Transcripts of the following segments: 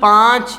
5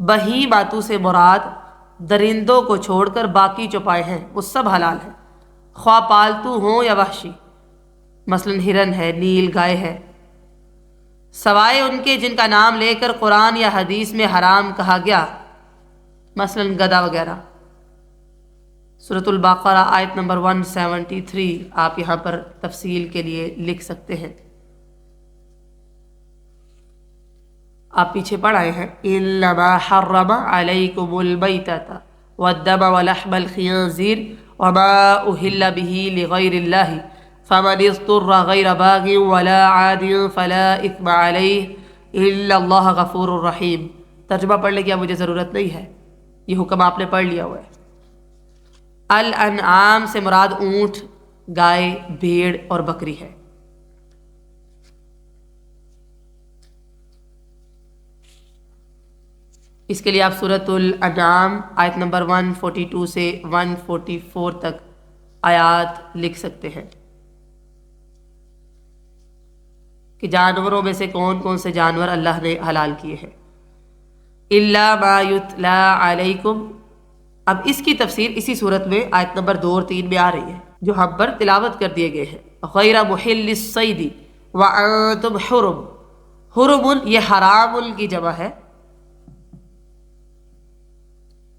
بہی باتوں سے مراد درندوں کو چھوڑ کر باقی چوپائے ہیں وہ سب حلال ہیں، خواہ پالتو ہوں یا وحشی، مثلا ہرن ہے، نیل گائے ہے، سوائے ان کے جن کا نام لے کر قرآن یا حدیث میں حرام کہا گیا، مثلا گدھا وغیرہ۔ سورۃ البقرہ آیت نمبر 173 آپ یہاں پر تفصیل کے لیے لکھ سکتے ہیں، آپ پیچھے پڑھ آئے ہیں انما حرم علیکم المیتۃ والدم ولحم الخنزیر وما اہل به لغیر اللہ فمن اضطر غیر باغ ولا عاد فلا اثم علیہ ان اللہ غفور الرحیم۔ ترجمہ پڑھنے کی اب مجھے ضرورت نہیں ہے، یہ حکم آپ نے پڑھ لیا ہوا ہے۔ الانعام سے مراد اونٹ، گائے، بھیڑ اور بکری ہے۔ اس کے لیے آپ سورۃ الانعام آیت نمبر 142 سے 144 تک آیات لکھ سکتے ہیں کہ جانوروں میں سے کون کون سے جانور اللہ نے حلال کیے ہیں۔ الا ما یتلی علیکم، اب اس کی تفسیر اسی صورت میں آیت نمبر 2 اور 3 میں آ رہی ہے جو ہم پر تلاوت کر دیے گئے ہیں۔ غیر محل الصید وانتم حرم، حرم یہ حرام کی جمع ہے،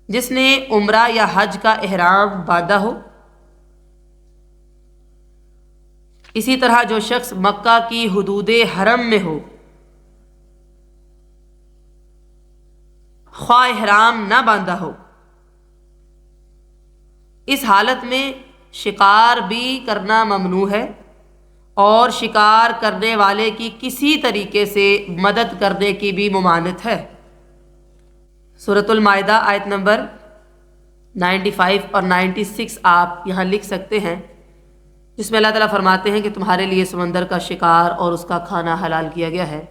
جس نے عمرہ یا حج کا احرام باندھا ہو۔ اسی طرح جو شخص مکہ کی حدود حرم میں ہو، خواہ احرام نہ باندھا ہو، اس حالت میں شکار بھی کرنا ممنوع ہے اور شکار کرنے والے کی کسی طریقے سے مدد کرنے کی بھی ممانعت ہے۔ سورۃ المائدہ آیت نمبر 95 اور 96 آپ یہاں لکھ سکتے ہیں، جس میں اللہ تعالیٰ فرماتے ہیں کہ تمہارے لیے سمندر کا شکار اور اس کا کھانا حلال کیا گیا ہے،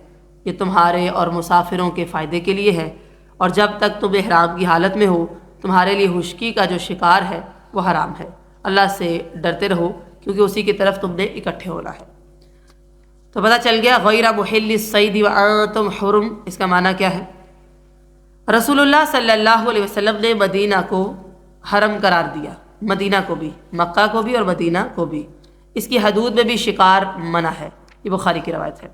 یہ تمہارے اور مسافروں کے فائدے کے لیے ہے، اور جب تک تم احرام کی حالت میں ہو تمہارے لیے خشکی کا جو شکار ہے وہ حرام ہے۔ اللہ سے ڈرتے رہو کیونکہ اسی کی طرف تم نے اکٹھے ہونا ہے۔ تو پتہ چل گیا غیر محل الصید وانتم حرم، اس کا معنی کیا ہے؟ رسول اللہ صلی اللہ علیہ وسلم نے مدینہ کو حرم قرار دیا، مدینہ کو بھی، مکہ کو بھی اور مدینہ کو بھی، اس کی حدود میں بھی شکار منع ہے، یہ بخاری کی روایت ہے۔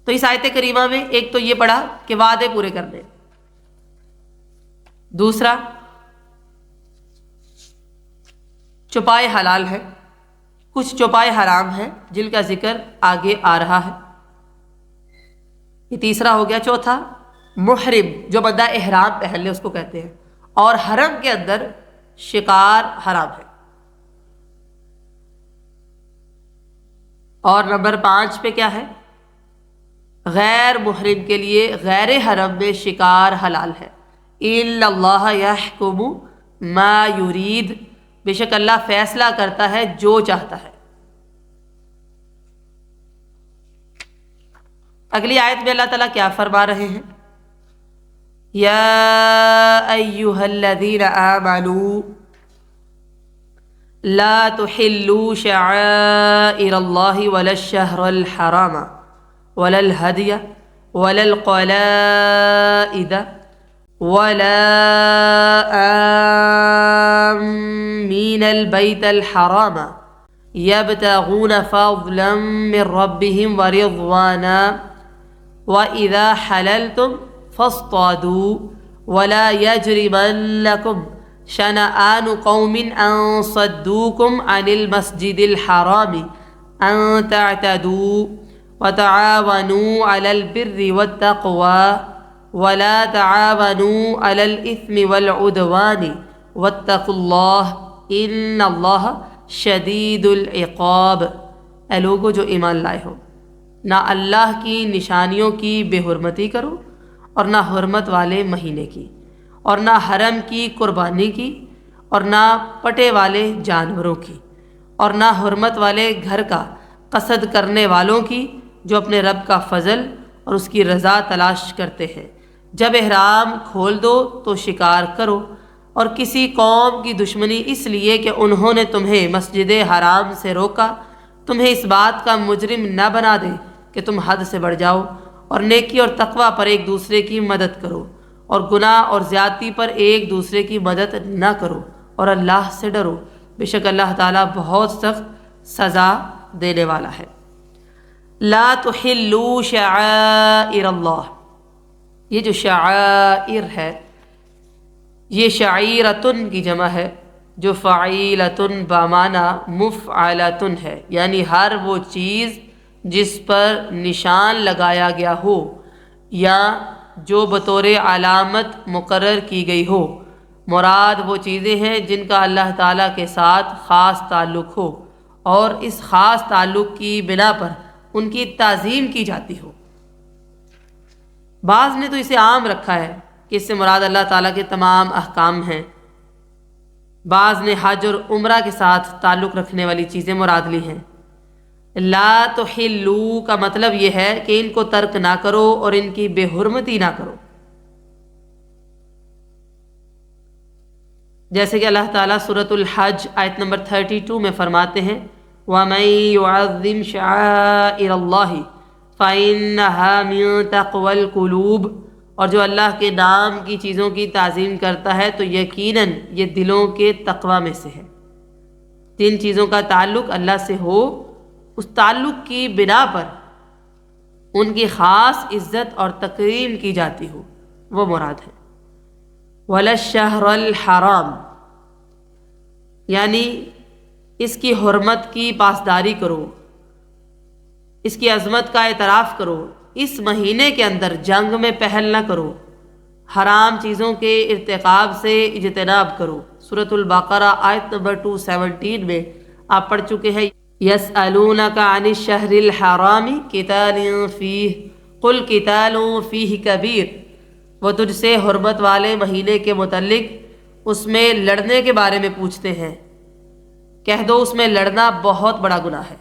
تو اس آیت کریمہ میں ایک تو یہ پڑھا کہ وعدے پورے کرنے، دوسرا چوپائے حلال ہے، کچھ چوپائے حرام ہیں جن کا ذکر آگے آ رہا ہے، یہ تیسرا ہو گیا۔ چوتھا محرم، جو بندہ احرام پہن لے اس کو کہتے ہیں، اور حرم کے اندر شکار حرام ہے۔ اور نمبر 5 پہ کیا ہے؟ غیر محرم کے لیے غیر حرم میں شکار حلال ہے۔ اِنَّ اللَّهَ يَحْكُمُ مَا يُرِيدُ، بے شک اللہ فیصلہ کرتا ہے جو چاہتا ہے۔ اگلی آیت میں اللہ تعالیٰ کیا فرما رہے ہیں؟ یا ایہا الذین آمنوا لا تحلوا شعائر اللہ ولا الشہر الحرام ولا الہدی ولا القلائد ولا آمین البیت الحرام یبتغون فضلا من ربهم ورضوانا وَإِذَا حَلَلْتُمْ فَاصْطَادُوا وَلَا يَجْرِمَنَّكُمْ شَنَآنُ قَوْمٍ أَن صَدُّوكُمْ عَنِ الْمَسْجِدِ الْحَرَامِ أَن تَعْتَدُوا وَتَعَاوَنُوا عَلَى الْبِرِّ وَالتَّقْوَى وَلَا تَعَاوَنُوا عَلَى الْإِثْمِ وَالْعُدْوَانِ وَاتَّقُوا اللَّهَ إِنَّ اللَّهَ شَدِيدُ الْعِقَابِ۔ اے لوگو جو ایمان لائے ہو، نہ اللہ کی نشانیوں کی بے حرمتی کرو اور نہ حرمت والے مہینے کی، اور نہ حرم کی قربانی کی، اور نہ پٹے والے جانوروں کی، اور نہ حرمت والے گھر کا قصد کرنے والوں کی جو اپنے رب کا فضل اور اس کی رضا تلاش کرتے ہیں۔ جب احرام کھول دو تو شکار کرو، اور کسی قوم کی دشمنی اس لیے کہ انہوں نے تمہیں مسجد حرام سے روکا، تمہیں اس بات کا مجرم نہ بنا دے کہ تم حد سے بڑھ جاؤ، اور نیکی اور تقوی پر ایک دوسرے کی مدد کرو، اور گناہ اور زیادتی پر ایک دوسرے کی مدد نہ کرو، اور اللہ سے ڈرو، بے شک اللہ تعالیٰ بہت سخت سزا دینے والا ہے۔ لا تحلوا شعائر اللہ، یہ جو شعائر ہے یہ شعیرتن کی جمع ہے جو فعیلتن بامعنی مفعلتن ہے، یعنی ہر وہ چیز جس پر نشان لگایا گیا ہو یا جو بطور علامت مقرر کی گئی ہو۔ مراد وہ چیزیں ہیں جن کا اللہ تعالیٰ کے ساتھ خاص تعلق ہو اور اس خاص تعلق کی بنا پر ان کی تعظیم کی جاتی ہو۔ بعض نے تو اسے عام رکھا ہے کہ اس سے مراد اللہ تعالیٰ کے تمام احکام ہیں، بعض نے حج اور عمرہ کے ساتھ تعلق رکھنے والی چیزیں مراد لی ہیں۔ لا تحلوا کا مطلب یہ ہے کہ ان کو ترک نہ کرو اور ان کی بے حرمتی نہ کرو، جیسے کہ اللہ تعالیٰ سورۃ الحج آیت نمبر 32 میں فرماتے ہیں وَمَن يُعَظِّمْ شَعَائِرَ اللَّهِ فَإِنَّهَا مِن تَقْوَى الْقُلُوبِ، اور جو اللہ کے نام کی چیزوں کی تعظیم کرتا ہے تو یقیناً یہ دلوں کے تقوی میں سے ہے۔ جن چیزوں کا تعلق اللہ سے ہو اس تعلق کی بنا پر ان کی خاص عزت اور تکریم کی جاتی ہو، وہ مراد ہے۔ وَلَا الشَّهْرَ الْحَرَامِ، یعنی اس کی حرمت کی پاسداری کرو، اس کی عظمت کا اعتراف کرو، اس مہینے کے اندر جنگ میں پہل نہ کرو، حرام چیزوں کے ارتکاب سے اجتناب کرو۔ سورۃ البقرہ آیت نمبر 217 میں آپ پڑھ چکے ہیں یسألونک عن الشہر الحرام قتال فیہ قل قتال فیہ کبیر، وہ تجھ سے حرمت والے مہینے کے متعلق اس میں لڑنے کے بارے میں پوچھتے ہیں، کہہ دو اس میں لڑنا بہت بڑا گناہ ہے۔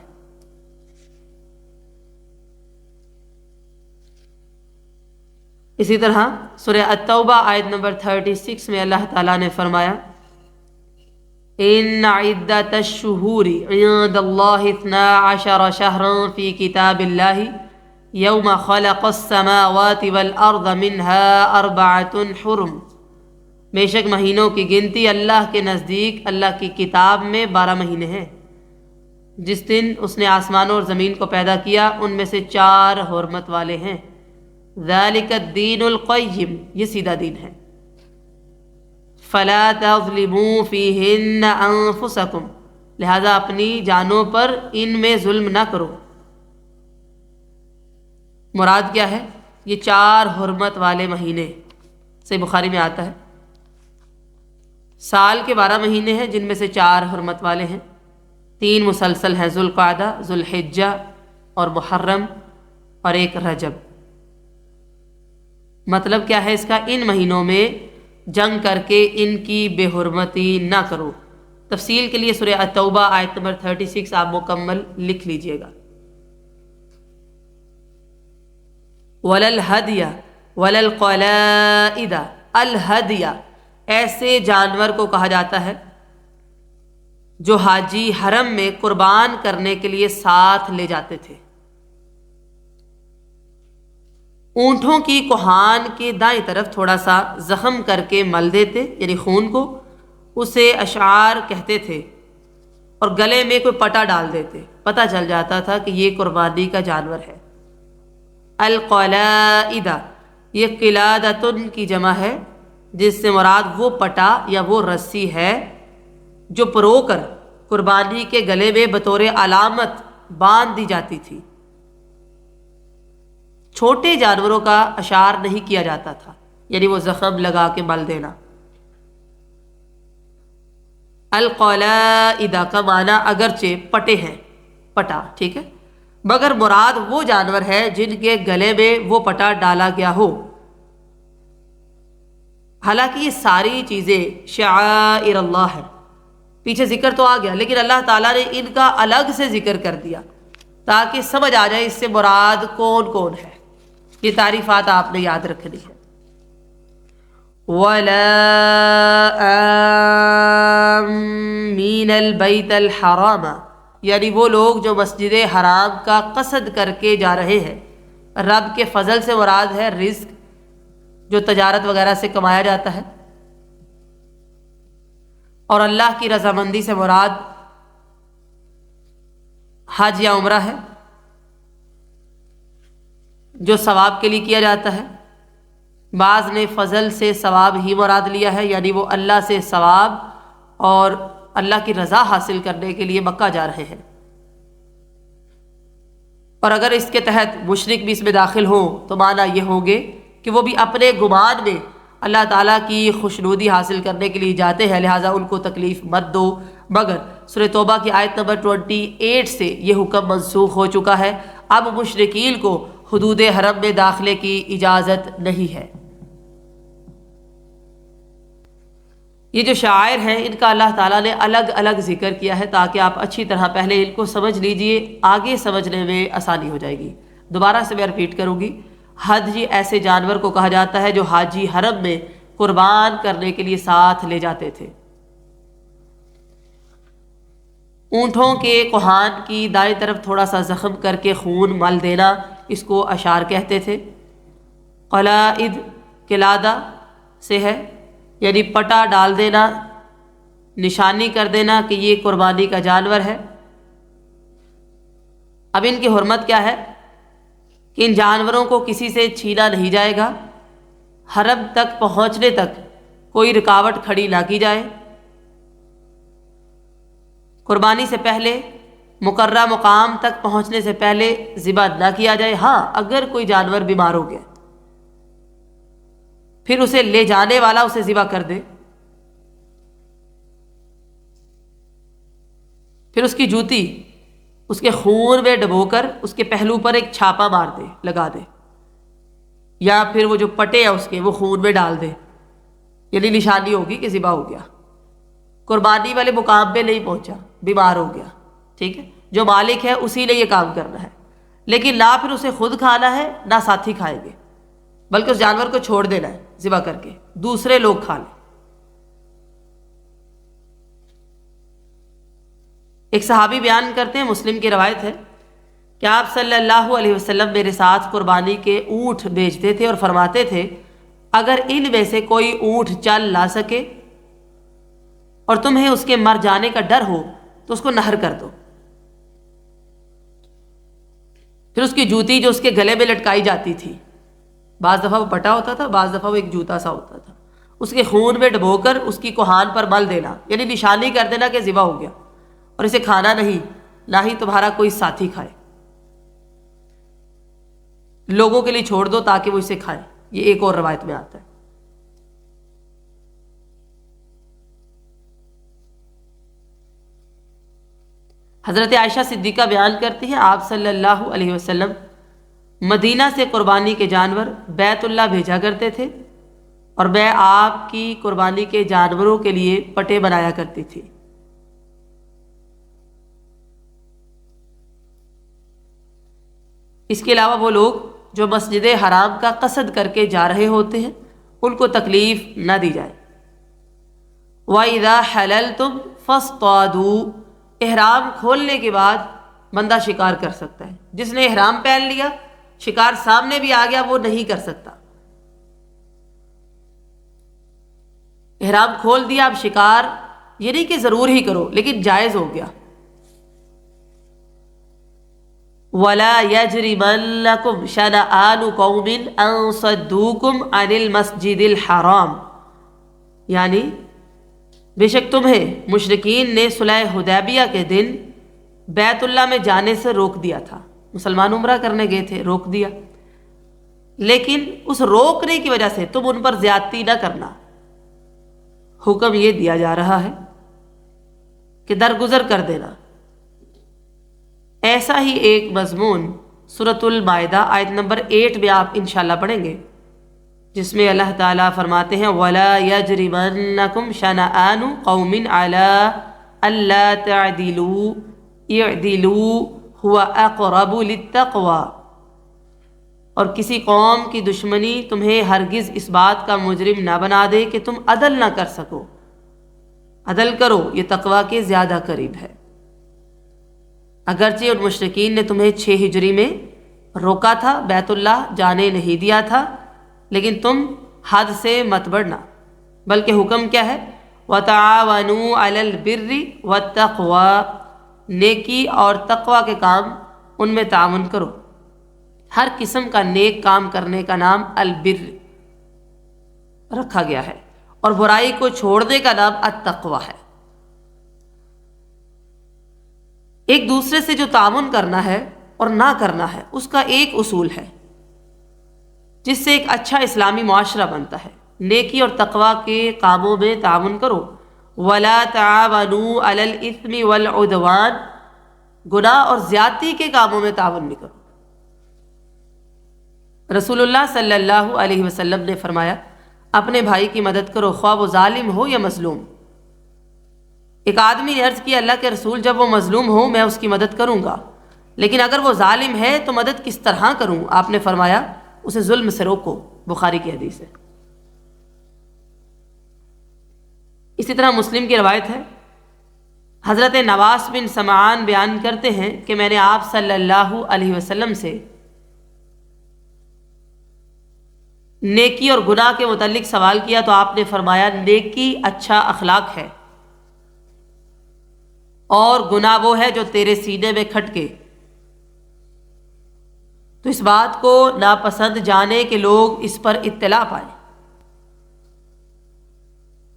اسی طرح سورہ التوبہ آیت نمبر 36 میں اللہ تعالیٰ نے فرمایا ان عدت الشہور عند اللہ 12 شہرا فی کتاب اللہ یوم خلق السماوات والارض منها 4 حرم، بے شک مہینوں کی گنتی اللہ کے نزدیک اللہ کی کتاب میں 12 مہینے ہیں، جس دن اس نے آسمانوں اور زمین کو پیدا کیا ان میں سے 4 حرمت والے ہیں۔ ذالک الدین القیم، یہ سیدھا دین ہے۔ فلا تظلموا فیہن انفسکم، لہذا اپنی جانوں پر ان میں ظلم نہ کرو۔ مراد کیا ہے؟ یہ 4 حرمت والے مہینے صحیح بخاری میں آتا ہے، سال کے 12 مہینے ہیں جن میں سے 4 حرمت والے ہیں، 3 مسلسل ہیں، ذوالقعدہ، ذوالحجہ اور محرم، اور ایک رجب۔ مطلب کیا ہے اس کا؟ ان مہینوں میں جنگ کر کے ان کی بے حرمتی نہ کرو۔ تفصیل کے لیے سورہ التوبہ آیت نمبر 36 آپ مکمل لکھ لیجئے گا۔ وَلَا الْهَدْيَ وَلَا الْقَلَائِدَ، الْهَدْيَ ایسے جانور کو کہا جاتا ہے جو حاجی حرم میں قربان کرنے کے لیے ساتھ لے جاتے تھے۔ اونٹوں کی کوہان کے دائیں طرف تھوڑا سا زخم کر کے مل دیتے، یعنی خون کو، اسے اشعار کہتے تھے، اور گلے میں کوئی پٹا ڈال دیتے، پتہ چل جاتا تھا کہ یہ قربانی کا جانور ہے۔ القلائدہ، یہ قلادتن کی جمع ہے، جس سے مراد وہ پٹا یا وہ رسی ہے جو پرو کر قربانی کے گلے میں بطور علامت باندھ دی جاتی تھی۔ چھوٹے جانوروں کا اشعار نہیں کیا جاتا تھا، یعنی وہ زخم لگا کے مل دینا۔ القلائدہ کا معنی اگرچہ پٹے ہیں، پٹا، ٹھیک ہے، مگر مراد وہ جانور ہے جن کے گلے میں وہ پٹا ڈالا گیا ہو۔ حالانکہ یہ ساری چیزیں شعائر اللہ ہیں، پیچھے ذکر تو آ گیا لیکن اللہ تعالیٰ نے ان کا الگ سے ذکر کر دیا تاکہ سمجھ آ جائے اس سے مراد کون کون ہے۔ یہ تعریفات آپ نے یاد رکھنی ہے۔ وَلَا آمِّنَ الْبَيْتَ الْحَرَامَ، یعنی وہ لوگ جو مسجد حرام کا قصد کر کے جا رہے ہیں، رب کے فضل سے مراد ہے رزق جو تجارت وغیرہ سے کمایا جاتا ہے، اور اللہ کی رضامندی سے مراد حج یا عمرہ ہے جو ثواب کے لیے کیا جاتا ہے۔ بعض نے فضل سے ثواب ہی مراد لیا ہے، یعنی وہ اللہ سے ثواب اور اللہ کی رضا حاصل کرنے کے لیے مکہ جا رہے ہیں۔ اور اگر اس کے تحت مشرک بھی اس میں داخل ہوں تو معنی یہ ہوں گے کہ وہ بھی اپنے گمان میں اللہ تعالیٰ کی خوشنودی حاصل کرنے کے لیے جاتے ہیں، لہٰذا ان کو تکلیف مت دو۔ مگر سورہ توبہ کی آیت نمبر 28 سے یہ حکم منسوخ ہو چکا ہے، اب مشرکین کو حدود حرم میں داخلے کی اجازت نہیں ہے۔ یہ جو شعائر ہیں ان کا اللہ تعالیٰ نے الگ الگ ذکر کیا ہے تاکہ آپ اچھی طرح پہلے ان کو سمجھ لیجئے، آگے سمجھنے میں آسانی ہو جائے گی۔ دوبارہ سے میں رپیٹ کروں گی، حج ایسے جانور کو کہا جاتا ہے جو حاجی حرم میں قربان کرنے کے لیے ساتھ لے جاتے تھے۔ اونٹوں کے کوہان کی دائیں طرف تھوڑا سا زخم کر کے خون مل دینا، اس کو اشعار کہتے تھے۔ قلائد قلادہ سے ہے، یعنی پٹا ڈال دینا، نشانی کر دینا کہ یہ قربانی کا جانور ہے۔ اب ان کی حرمت کیا ہے کہ ان جانوروں کو کسی سے چھینا نہیں جائے گا، حرم تک پہنچنے تک کوئی رکاوٹ کھڑی نہ کی جائے، قربانی سے پہلے مقررہ مقام تک پہنچنے سے پہلے ذبح نہ کیا جائے۔ ہاں اگر کوئی جانور بیمار ہو گیا پھر اسے لے جانے والا اسے ذبح کر دے، پھر اس کی جوتی اس کے خون میں ڈبو کر اس کے پہلو پر ایک چھاپا مار دے، لگا دے، یا پھر وہ جو پٹے ہیں اس کے وہ خون میں ڈال دے، یعنی نشانی ہوگی کہ ذبح ہو گیا، قربانی والے مقام پہ نہیں پہنچا، بیمار ہو گیا۔ ٹھیک ہے، جو مالک ہے اسی نے یہ کام کرنا ہے، لیکن نہ پھر اسے خود کھانا ہے نہ ساتھی کھائیں گے، بلکہ اس جانور کو چھوڑ دینا ہے ذبح کر کے، دوسرے لوگ کھا لیں۔ ایک صحابی بیان کرتے ہیں، مسلم کی روایت ہے کہ آپ صلی اللہ علیہ وسلم میرے ساتھ قربانی کے اونٹ بیچتے تھے اور فرماتے تھے اگر ان میں سے کوئی اونٹ چل لا سکے اور تمہیں اس کے مر جانے کا ڈر ہو تو اس کو نہر کر دو۔ پھر اس کی جوتی جو اس کے گلے میں لٹکائی جاتی تھی، بعض دفعہ وہ پٹا ہوتا تھا، بعض دفعہ وہ ایک جوتا سا ہوتا تھا، اس کے خون میں ڈبو کر اس کی کوہان پر مل دینا، یعنی نشانی کر دینا کہ ذبح ہو گیا، اور اسے کھانا نہیں، نہ ہی تمہارا کوئی ساتھی کھائے، لوگوں کے لیے چھوڑ دو تاکہ وہ اسے کھائیں۔ یہ ایک اور روایت میں آتا ہے۔ حضرت عائشہ صدیقہ بیان کرتی ہیں آپ صلی اللہ علیہ وسلم مدینہ سے قربانی کے جانور بیت اللہ بھیجا کرتے تھے، اور میں آپ کی قربانی کے جانوروں کے لیے پٹے بنایا کرتی تھی۔ اس کے علاوہ وہ لوگ جو مسجد حرام کا قصد کر کے جا رہے ہوتے ہیں ان کو تکلیف نہ دی جائے۔ وَإِذَا حَلَلْتُمْ فَاصْطَادُوا، احرام کھولنے کے بعد بندہ شکار کر سکتا ہے۔ جس نے احرام پہن لیا، شکار سامنے بھی آ گیا، وہ نہیں کر سکتا۔ احرام کھول دیا، اب شکار یہ نہیں کہ ضرور ہی کرو لیکن جائز ہو گیا۔ وَلَا يَجْرِمَنَّكُمْ شَنَآنُ قَوْمٍ أَن صَدُّوكُمْ عَنِ الْمَسْجِدِ الْحَرَامِ، یعنی بے شک تمہیں مشرکین نے صلح حدیبیہ کے دن بیت اللہ میں جانے سے روک دیا تھا۔ مسلمان عمرہ کرنے گئے تھے، روک دیا، لیکن اس روکنے کی وجہ سے تم ان پر زیادتی نہ کرنا۔ حکم یہ دیا جا رہا ہے کہ درگزر کر دینا۔ ایسا ہی ایک مضمون سورۃ المائدہ آیت نمبر 8 میں آپ انشاءاللہ پڑھیں گے، جس میں اللہ تعالیٰ فرماتے ہیں وَلَا يَجْرِمَنَّكُمْ شَنَآنُ قَوْمٍ عَلَىٰ أَلَّا تَعْدِلُوا اعْدِلُوا هُوَ أَقْرَبُ لِلتَّقْوَىٰ، اور کسی قوم کی دشمنی تمہیں ہرگز اس بات کا مجرم نہ بنا دے کہ تم عدل نہ کر سکو۔ عدل کرو، یہ تقویٰ کے زیادہ قریب ہے۔ اگرچہ ان مشرکین نے تمہیں 6 ہجری میں روکا تھا، بیت اللہ جانے نہیں دیا تھا، لیکن تم حد سے مت بڑھنا، بلکہ حکم کیا ہے؟ وَتَعَاوَنُوا عَلَى الْبِرِّ وَالتَّقْوَى، نیکی اور تقوی کے کام ان میں تعاون کرو۔ ہر قسم کا نیک کام کرنے کا نام البر رکھا گیا ہے، اور برائی کو چھوڑنے کا نام التقوی ہے۔ ایک دوسرے سے جو تعاون کرنا ہے اور نہ کرنا ہے، اس کا ایک اصول ہے جس سے ایک اچھا اسلامی معاشرہ بنتا ہے۔ نیکی اور تقوی کے کاموں میں تعاون کرو۔ وَلَا تَعَاوَنُوا عَلَى الْإِثْمِ وَالْعُدْوَانِ، گناہ اور زیادتی کے کاموں میں تعاون نہیں کرو۔ رسول اللہ صلی اللہ علیہ وسلم نے فرمایا، اپنے بھائی کی مدد کرو، خواہ وہ ظالم ہو یا مظلوم۔ ایک آدمی نے عرض کیا، اللہ کے رسول، جب وہ مظلوم ہو میں اس کی مدد کروں گا، لیکن اگر وہ ظالم ہے تو مدد کس طرح کروں؟ آپ نے فرمایا، اسے ظلم سے روکو۔ بخاری کی حدیث ہے۔ اسی طرح مسلم کی روایت ہے، حضرت نواس بن سمعان بیان کرتے ہیں کہ میں نے آپ صلی اللہ علیہ وسلم سے نیکی اور گناہ کے متعلق سوال کیا تو آپ نے فرمایا، نیکی اچھا اخلاق ہے، اور گناہ وہ ہے جو تیرے سینے میں کھٹکے۔ تو اس بات کو ناپسند جانے کہ لوگ اس پر اطلاع پائیں،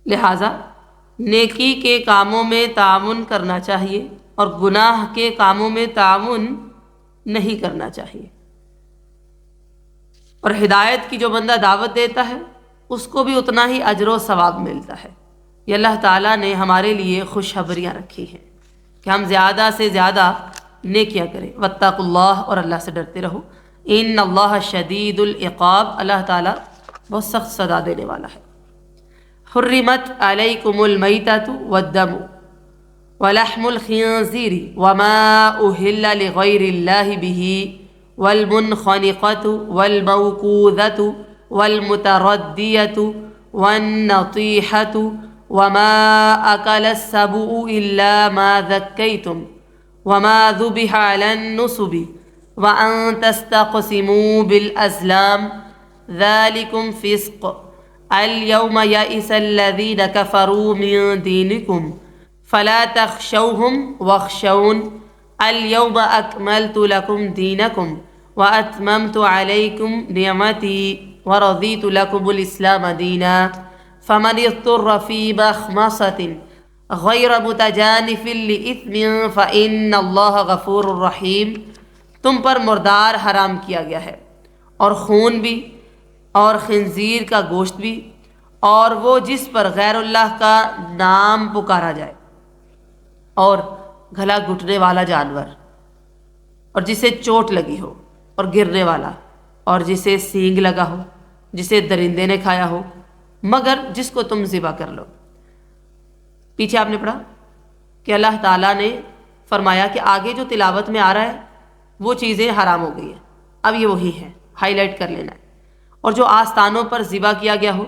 لہذا نیکی کے کاموں میں تعاون کرنا چاہیے اور گناہ کے کاموں میں تعاون نہیں کرنا چاہیے۔ اور ہدایت کی جو بندہ دعوت دیتا ہے اس کو بھی اتنا ہی اجر و ثواب ملتا ہے۔ یہ اللہ تعالیٰ نے ہمارے لیے خوشخبریاں رکھی ہیں کہ ہم زیادہ سے زیادہ نیکیاں کریں۔ واتقوا اللہ، اور اللہ سے ڈرتے رہو۔ ان اللہ شدید العقاب، اللہ تعالیٰ بہت سخت سزا دینے والا ہے۔ حرمت علیکم المیتۃ والدم ولحم الخنزیر وما اہل لغیر اللہ بہ والمنخنقۃ والموقوذۃ والمتردیۃ والنطیحۃ وما اکل السبع الا ما ذکیتم وما ذبح علی النصب وان تستقسموا بالازلام ذلکم فسق۔ اليوم يئس الذين كفروا من دينكم فلا تخشوهم واخشون اليوم أكملت لكم دينكم وأتممت عليكم نعمتي ورضيت لكم الإسلام دينا فمن اضطر في مخمصة غير متجانف لإثم فإن الله غفور رحيم۔ تم پر مردار حرام کیا گیا ہے، اور خون بھی، اور خنزیر کا گوشت بھی، اور وہ جس پر غیر اللہ کا نام پکارا جائے، اور گلا گھٹنے والا جانور، اور جسے چوٹ لگی ہو اور گرنے والا، اور جسے سینگ لگا ہو، جسے درندے نے کھایا ہو، مگر جس کو تم ذبح کر لو۔ پیچھے آپ نے پڑھا کہ اللہ تعالیٰ نے فرمایا کہ آگے جو تلاوت میں آ رہا ہے وہ چیزیں حرام ہو گئی ہیں، اب یہ وہی ہے، ہائی لائٹ کر لینا ہے۔ اور جو آستانوں پر ذبح کیا گیا ہو،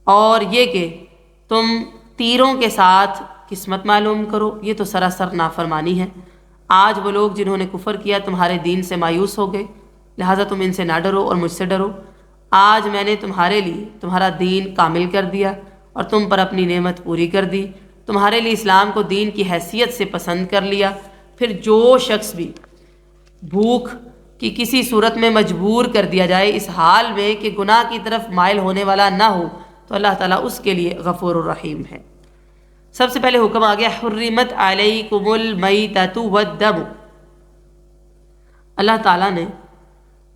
اور یہ کہ تم تیروں کے ساتھ قسمت معلوم کرو، یہ تو سراسر نافرمانی ہے۔ آج وہ لوگ جنہوں نے کفر کیا تمہارے دین سے مایوس ہو گئے، لہٰذا تم ان سے نہ ڈرو اور مجھ سے ڈرو۔ آج میں نے تمہارے لیے تمہارا دین کامل کر دیا اور تم پر اپنی نعمت پوری کر دی، تمہارے لیے اسلام کو دین کی حیثیت سے پسند کر لیا۔ پھر جو شخص بھی بھوک کی کسی صورت میں مجبور کر دیا جائے، اس حال میں کہ گناہ کی طرف مائل ہونے والا نہ ہو، تو اللہ تعالیٰ اس کے لیے غفور الرحیم ہے۔ سب سے پہلے حکم آ گیا حرمت علیکم المیتۃ والدم۔ اللہ تعالیٰ نے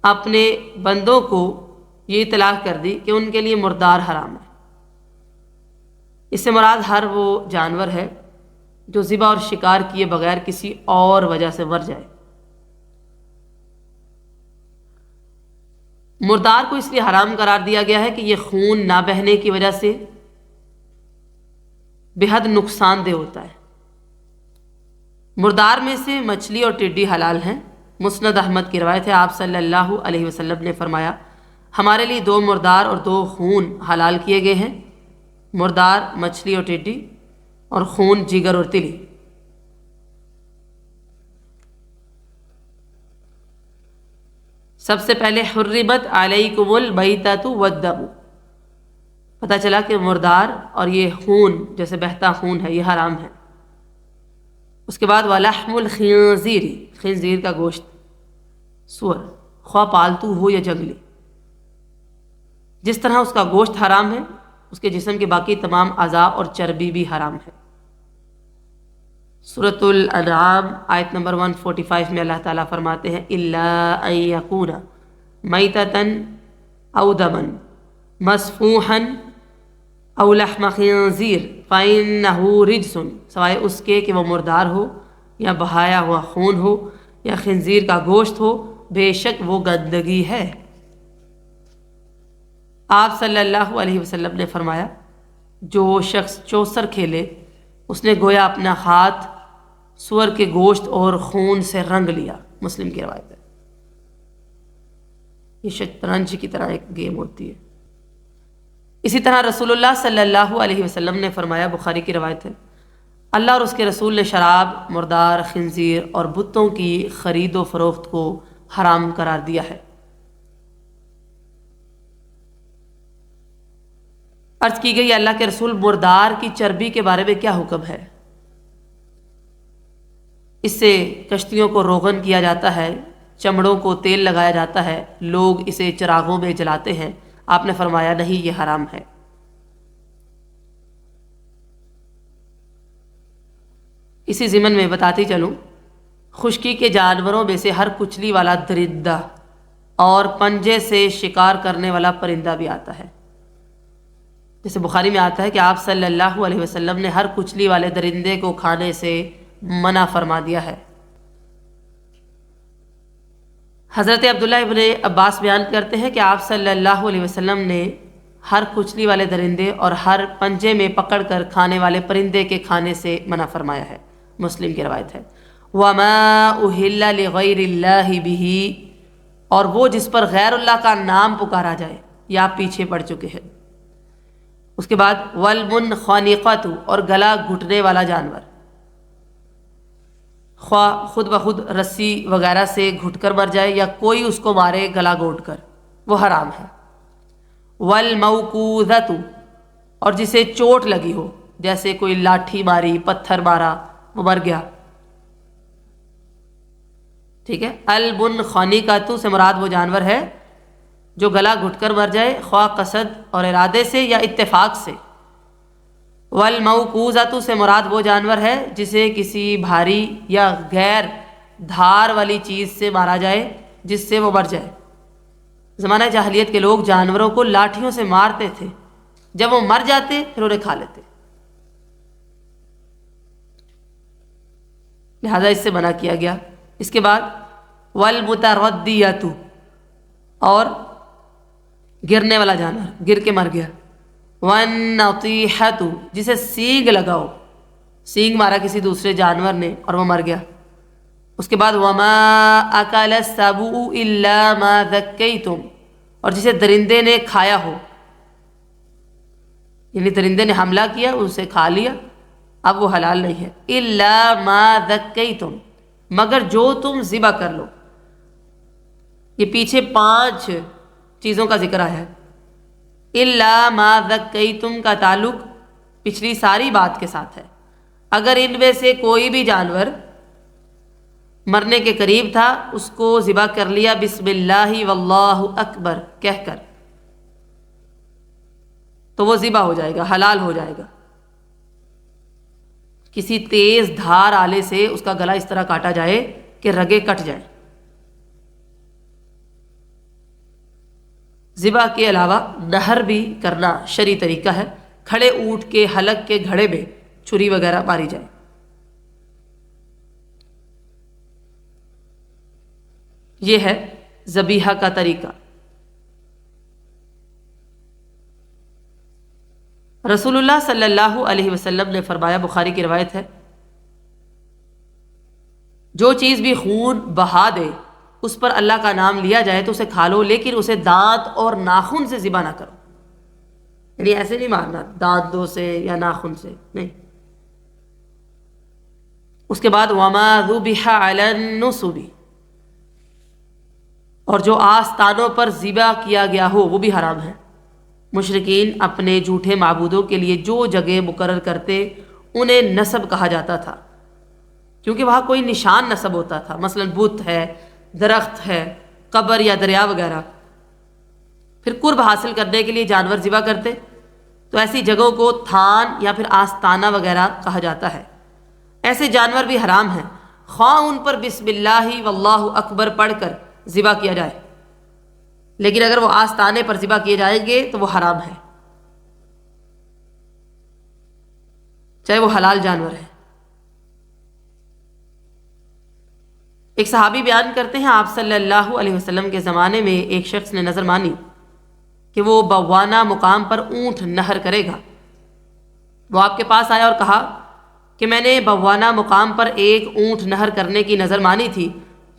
اپنے بندوں کو یہ اطلاع کر دی کہ ان کے لیے مردار حرام ہے۔ اس سے مراد ہر وہ جانور ہے جو ذبح اور شکار کیے بغیر کسی اور وجہ سے مر جائے۔ مردار کو اس لیے حرام قرار دیا گیا ہے کہ یہ خون نہ بہنے کی وجہ سے بے حد نقصان دہ ہوتا ہے۔ مردار میں سے مچھلی اور ٹڈی حلال ہیں۔ مسند احمد کی روایت ہے، آپ صلی اللہ علیہ وسلم نے فرمایا، ہمارے لیے 2 مردار اور 2 خون حلال کیے گئے ہیں، مردار مچھلی اور ٹڈی، اور خون جگر اور تلی۔ سب سے پہلے حرمت علیکم المیتۃ والدم، پتہ چلا کہ مردار اور یہ خون جیسے بہتا خون ہے یہ حرام ہے۔ اس کے بعد ولحم الخنزیر، خنزیر کا گوشت، سور، خواہ پالتو ہو یا جنگلی، جس طرح اس کا گوشت حرام ہے اس کے جسم کے باقی تمام اعضاء اور چربی بھی حرام ہے۔ سورۃ الانعام آیت نمبر 145 میں اللہ تعالیٰ فرماتے ہیں الا ان یکون میتۃ او دما مسفوحا او لحم خنزیر فإنہ رجس، سوائے اس کے کہ وہ مردار ہو یا بہایا ہوا خون ہو یا خنزیر کا گوشت ہو، بے شک وہ گندگی ہے۔ آپ صلی اللہ علیہ وسلم نے فرمایا جو شخص چوسر کھیلے اس نے گویا اپنا ہاتھ سور کے گوشت اور خون سے رنگ لیا، مسلم کی روایت ہے۔ یہ شطرنج کی طرح ایک گیم ہوتی ہے۔ اسی طرح رسول اللہ صلی اللہ علیہ وسلم نے فرمایا، بخاری کی روایت ہے، اللہ اور اس کے رسول نے شراب، مردار، خنزیر اور بتوں کی خرید و فروخت کو حرام قرار دیا ہے۔ عرض کی گئی اللہ کے رسول مردار کی چربی کے بارے میں کیا حکم ہے؟ اس سے کشتیوں کو روغن کیا جاتا ہے، چمڑوں کو تیل لگایا جاتا ہے، لوگ اسے چراغوں میں جلاتے ہیں۔ آپ نے فرمایا نہیں، یہ حرام ہے۔ اسی ضمن میں بتاتی چلوں، خشکی کے جانوروں میں سے ہر کچلی والا درندہ اور پنجے سے شکار کرنے والا پرندہ بھی آتا ہے۔ جیسے بخاری میں آتا ہے کہ آپ صلی اللہ علیہ وسلم نے ہر کچلی والے درندے کو کھانے سے منع فرما دیا ہے۔ حضرت عبداللہ ابن عباس بیان کرتے ہیں کہ آپ صلی اللہ علیہ وسلم نے ہر کچلی والے درندے اور ہر پنجے میں پکڑ کر کھانے والے پرندے کے کھانے سے منع فرمایا ہے، مسلم کی روایت ہے۔ وَمَا أُهِلَّ لِغَيْرِ اللَّهِ بِهِ، اور وہ جس پر غیر اللہ کا نام پکارا جائے، یا آپ پیچھے پڑ چکے ہیں۔ اس کے بعد وَالْمُنْخَنِقَةُ، اور گلا گھٹنے والا جانور، خواہ خود بخود رسی وغیرہ سے گھٹ کر مر جائے یا کوئی اس کو مارے گلا گھونٹ کر، وہ حرام ہے۔ وَالْمَوْقُوذَةُ، اور جسے چوٹ لگی ہو، جیسے کوئی لاٹھی ماری، پتھر مارا، وہ مر گیا، ٹھیک ہے۔ الْمُنْخَنِقَةُ سے مراد وہ جانور ہے جو گلا گھٹ کر مر جائے، خواہ قصد اور ارادے سے یا اتفاق سے۔ والموقوذۃ سے مراد وہ جانور ہے جسے کسی بھاری یا غیر دھار والی چیز سے مارا جائے جس سے وہ مر جائے۔ زمانہ جاہلیت کے لوگ جانوروں کو لاٹھیوں سے مارتے تھے، جب وہ مر جاتے پھر انہیں کھا لیتے، لہذا اس سے منع کیا گیا۔ اس کے بعد والمتردیۃ، اور گرنے والا جانور، گر کے مر گیا۔ والنطیحۃ، جسے سینگ لگا ہو، سینگ مارا کسی دوسرے جانور نے اور وہ مر گیا۔ اس کے بعد وما اکل السبع الا ما ذکیتم، اور جسے درندے نے کھایا ہو، یعنی درندے نے حملہ کیا، اسے کھا لیا، اب وہ حلال نہیں ہے۔ الا ما ذکیتم، مگر جو تم ذبح کر لو۔ یہ پیچھے 5 چیزوں کا ذکر آیا ہے۔ الا ما ذکیتم کا تعلق پچھلی ساری بات کے ساتھ ہے۔ اگر ان میں سے کوئی بھی جانور مرنے کے قریب تھا، اس کو ذبح کر لیا بسم اللہ واللہ اکبر کہہ کر، تو وہ ذبح ہو جائے گا، حلال ہو جائے گا۔ کسی تیز دھار آلے سے اس کا گلا اس طرح کاٹا جائے کہ رگیں کٹ جائیں۔ ذبح کے علاوہ نہر بھی کرنا شرعی طریقہ ہے، کھڑے اونٹ کے حلق کے گھڑے میں چھری وغیرہ ماری جائے۔ یہ ہے ذبیحہ کا طریقہ۔ رسول اللہ صلی اللہ علیہ وسلم نے فرمایا، بخاری کی روایت ہے، جو چیز بھی خون بہا دے اس پر اللہ کا نام لیا جائے تو اسے کھا لو، لیکن اسے دانت اور ناخن سے ذبح نہ کرو، یعنی ایسے نہیں مارنا دانتوں سے یا ناخن سے، نہیں۔ اس کے بعد وما ذبح علی النصب، اور جو آستانوں پر ذبح کیا گیا ہو وہ بھی حرام ہے۔ مشرکین اپنے جھوٹے معبودوں کے لیے جو جگہ مقرر کرتے انہیں نسب کہا جاتا تھا، کیونکہ وہاں کوئی نشان نسب ہوتا تھا، مثلا بت ہے، درخت ہے، قبر یا دریا وغیرہ۔ پھر قرب حاصل کرنے کے لیے جانور ذبح کرتے، تو ایسی جگہوں کو تھان یا پھر آستانہ وغیرہ کہا جاتا ہے۔ ایسے جانور بھی حرام ہیں، خواہ ان پر بسم اللہ واللہ اکبر پڑھ کر ذبح کیا جائے، لیکن اگر وہ آستانے پر ذبح کیے جائیں گے تو وہ حرام ہے، چاہے وہ حلال جانور ہے۔ ایک صحابی بیان کرتے ہیں، آپ صلی اللہ علیہ وسلم کے زمانے میں ایک شخص نے نظر مانی کہ وہ بوانہ مقام پر اونٹ نہر کرے گا۔ وہ آپ کے پاس آیا اور کہا کہ میں نے بوانہ مقام پر ایک اونٹ نہر کرنے کی نظر مانی تھی،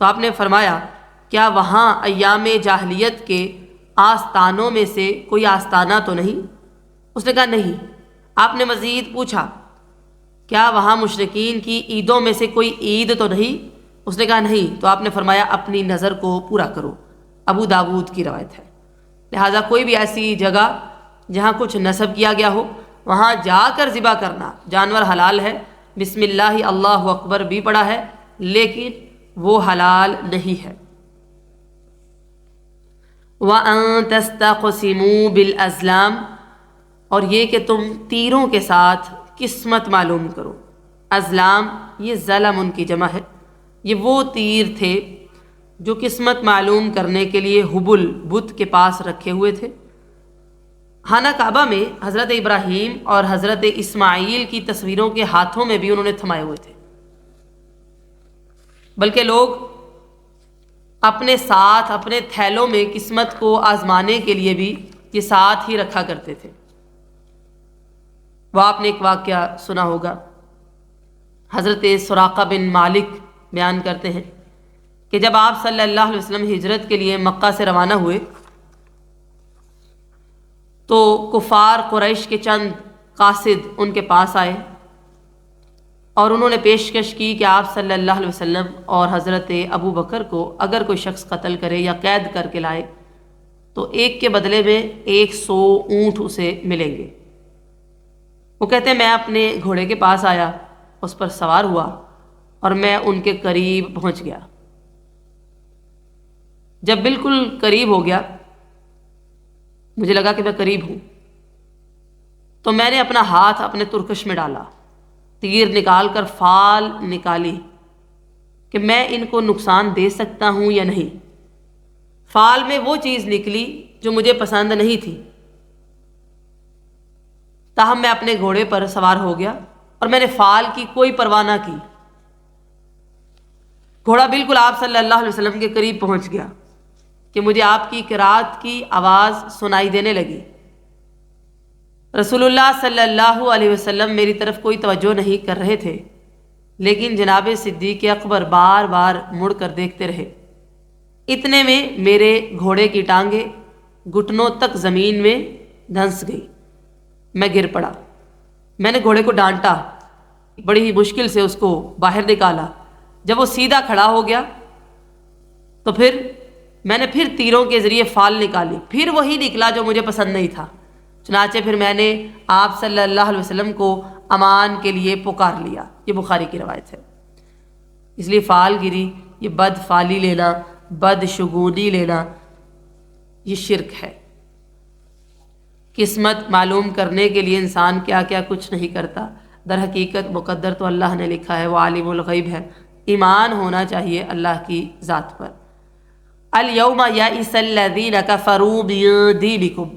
تو آپ نے فرمایا کیا وہاں ایام جاہلیت کے آستانوں میں سے کوئی آستانہ تو نہیں؟ اس نے کہا نہیں۔ آپ نے مزید پوچھا کیا وہاں مشرکین کی عیدوں میں سے کوئی عید تو نہیں؟ اس نے کہا نہیں۔ تو آپ نے فرمایا اپنی نظر کو پورا کرو۔ ابو داود کی روایت ہے۔ لہٰذا کوئی بھی ایسی جگہ جہاں کچھ نصب کیا گیا ہو وہاں جا کر ذبح کرنا، جانور حلال ہے، بسم اللہ اللہ اکبر بھی پڑھا ہے، لیکن وہ حلال نہیں ہے۔ وَأَن تَسْتَقْسِمُوا بِالْأَزْلَامِ، اور یہ کہ تم تیروں کے ساتھ قسمت معلوم کرو۔ ازلام یہ ظلم ان کی جمع ہے، یہ وہ تیر تھے جو قسمت معلوم کرنے کے لیے حبل بت کے پاس رکھے ہوئے تھے۔ خانہ کعبہ میں حضرت ابراہیم اور حضرت اسماعیل کی تصویروں کے ہاتھوں میں بھی انہوں نے تھمائے ہوئے تھے، بلکہ لوگ اپنے ساتھ اپنے تھیلوں میں قسمت کو آزمانے کے لیے بھی یہ ساتھ ہی رکھا کرتے تھے۔ وہ آپ نے ایک واقعہ سنا ہوگا، حضرت سراقہ بن مالک بیان کرتے ہیں کہ جب آپ صلی اللہ علیہ وسلم ہجرت کے لیے مکہ سے روانہ ہوئے تو کفار قریش کے چند قاصد ان کے پاس آئے اور انہوں نے پیشکش کی کہ آپ صلی اللہ علیہ وسلم اور حضرت ابو بکر کو اگر کوئی شخص قتل کرے یا قید کر کے لائے تو ایک کے بدلے میں 100 اونٹ اسے ملیں گے۔ وہ کہتے ہیں میں اپنے گھوڑے کے پاس آیا، اس پر سوار ہوا اور میں ان کے قریب پہنچ گیا۔ جب بالکل قریب ہو گیا، مجھے لگا کہ میں قریب ہوں، تو میں نے اپنا ہاتھ اپنے ترکش میں ڈالا، تیر نکال کر فال نکالی کہ میں ان کو نقصان دے سکتا ہوں یا نہیں۔ فال میں وہ چیز نکلی جو مجھے پسند نہیں تھی، تاہم میں اپنے گھوڑے پر سوار ہو گیا اور میں نے فال کی کوئی پرواہ نہ کی۔ گھوڑا بالکل آپ صلی اللہ علیہ وسلم کے قریب پہنچ گیا کہ مجھے آپ کی قرات کی آواز سنائی دینے لگی۔ رسول اللہ صلی اللہ علیہ وسلم میری طرف کوئی توجہ نہیں کر رہے تھے، لیکن جناب صدیق اکبر بار بار مڑ کر دیکھتے رہے۔ اتنے میں میرے گھوڑے کی ٹانگیں گھٹنوں تک زمین میں دھنس گئی، میں گر پڑا۔ میں نے گھوڑے کو ڈانٹا، بڑی ہی مشکل سے اس کو باہر نکالا۔ جب وہ سیدھا کھڑا ہو گیا تو پھر میں نے پھر تیروں کے ذریعے فال نکالی، پھر وہی نکلا جو مجھے پسند نہیں تھا۔ چنانچہ پھر میں نے آپ صلی اللہ علیہ وسلم کو امان کے لیے پکار لیا۔ یہ بخاری کی روایت ہے۔ اس لیے فال گیری، یہ بد فالی لینا، بد شگونی لینا، یہ شرک ہے۔ قسمت معلوم کرنے کے لیے انسان کیا کیا کچھ نہیں کرتا، در حقیقت مقدر تو اللہ نے لکھا ہے، وہ عالم الغیب ہے۔ ایمان ہونا چاہیے اللہ کی ذات پر۔ الیوم یئس الذین کفروا من دینکم،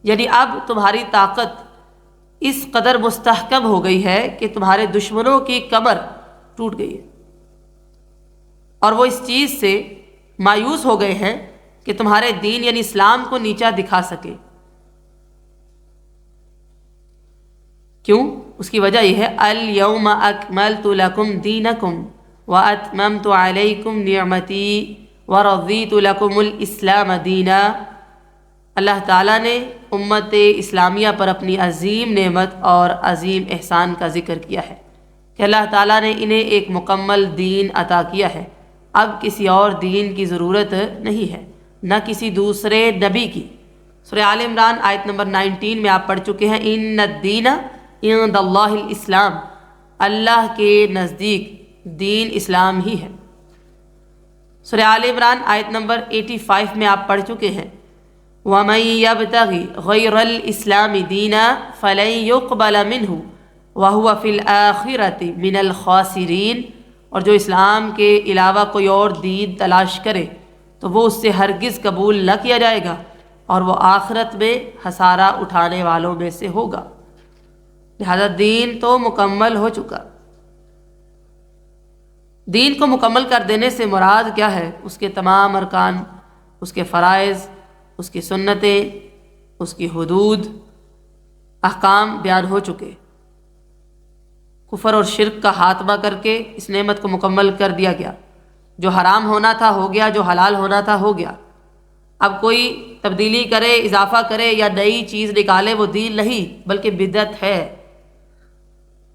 یعنی اب تمہاری طاقت اس قدر مستحکم ہو گئی ہے کہ تمہارے دشمنوں کی کمر ٹوٹ گئی ہے، اور وہ اس چیز سے مایوس ہو گئے ہیں کہ تمہارے دین یعنی اسلام کو نیچا دکھا سکے۔ کیوں؟ اس کی وجہ یہ ہے الیوم اکملت لکم دینکم واتممت علیکم نعمتی ورضیت لکم الاسلام دینا۔ اللہ تعالیٰ نے امت اسلامیہ پر اپنی عظیم نعمت اور عظیم احسان کا ذکر کیا ہے کہ اللہ تعالیٰ نے انہیں ایک مکمل دین عطا کیا ہے، اب کسی اور دین کی ضرورت نہیں ہے، نہ کسی دوسرے نبی کی۔ سورہ آل عمران آیت نمبر 19 میں آپ پڑھ چکے ہیں، ان الدین عند اللہ الاسلام، اللہ کے نزدیک دین اسلام ہی ہے۔ سورہ آل عمران آیت نمبر 85 میں آپ پڑھ چکے ہیں، وَمَن يَبْتَغِ غَيْرَ الْإِسْلَامِ دِينًا فَلَن يُقْبَلَ مِنْهُ وَهُوَ فِي الْآخِرَةِ مِنَ الْخَاسِرِينَ، اور جو اسلام کے علاوہ کوئی اور دین تلاش کرے تو وہ اس سے ہرگز قبول نہ کیا جائے گا اور وہ آخرت میں خسارہ اٹھانے والوں میں سے ہوگا۔ لہذا دین تو مکمل ہو چکا۔ دین کو مکمل کر دینے سے مراد کیا ہے؟ اس کے تمام ارکان، اس کے فرائض، اس کی سنتیں، اس کی حدود، احکام بیان ہو چکے۔ کفر اور شرک کا خاتمہ کر کے اس نعمت کو مکمل کر دیا گیا۔ جو حرام ہونا تھا ہو گیا، جو حلال ہونا تھا ہو گیا۔ اب کوئی تبدیلی کرے، اضافہ کرے یا نئی چیز نکالے، وہ دین نہیں بلکہ بدعت ہے۔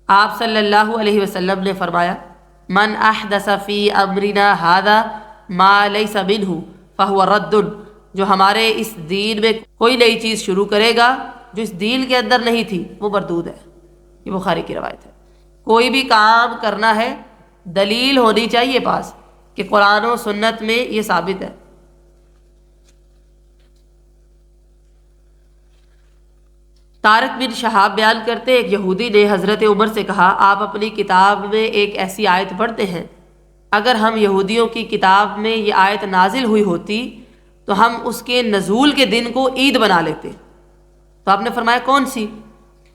آپ صلی اللہ علیہ وسلم نے فرمایا، من احدث فی امرنا ھذا ما لیس منہ فہو رد، جو ہمارے اس دین میں کوئی نئی چیز شروع کرے گا جو اس دین کے اندر نہیں تھی، وہ مردود ہے۔ یہ بخاری کی روایت ہے۔ کوئی بھی کام کرنا ہے، دلیل ہونی چاہیے پاس کہ قرآن و سنت میں یہ ثابت ہے۔ طارق بن شہاب بیان کرتے، ایک یہودی نے حضرت عمر سے کہا، آپ اپنی کتاب میں ایک ایسی آیت پڑھتے ہیں، اگر ہم یہودیوں کی کتاب میں یہ آیت نازل ہوئی ہوتی تو ہم اس کے نزول کے دن کو عید بنا لیتے۔ تو آپ نے فرمایا کون سی؟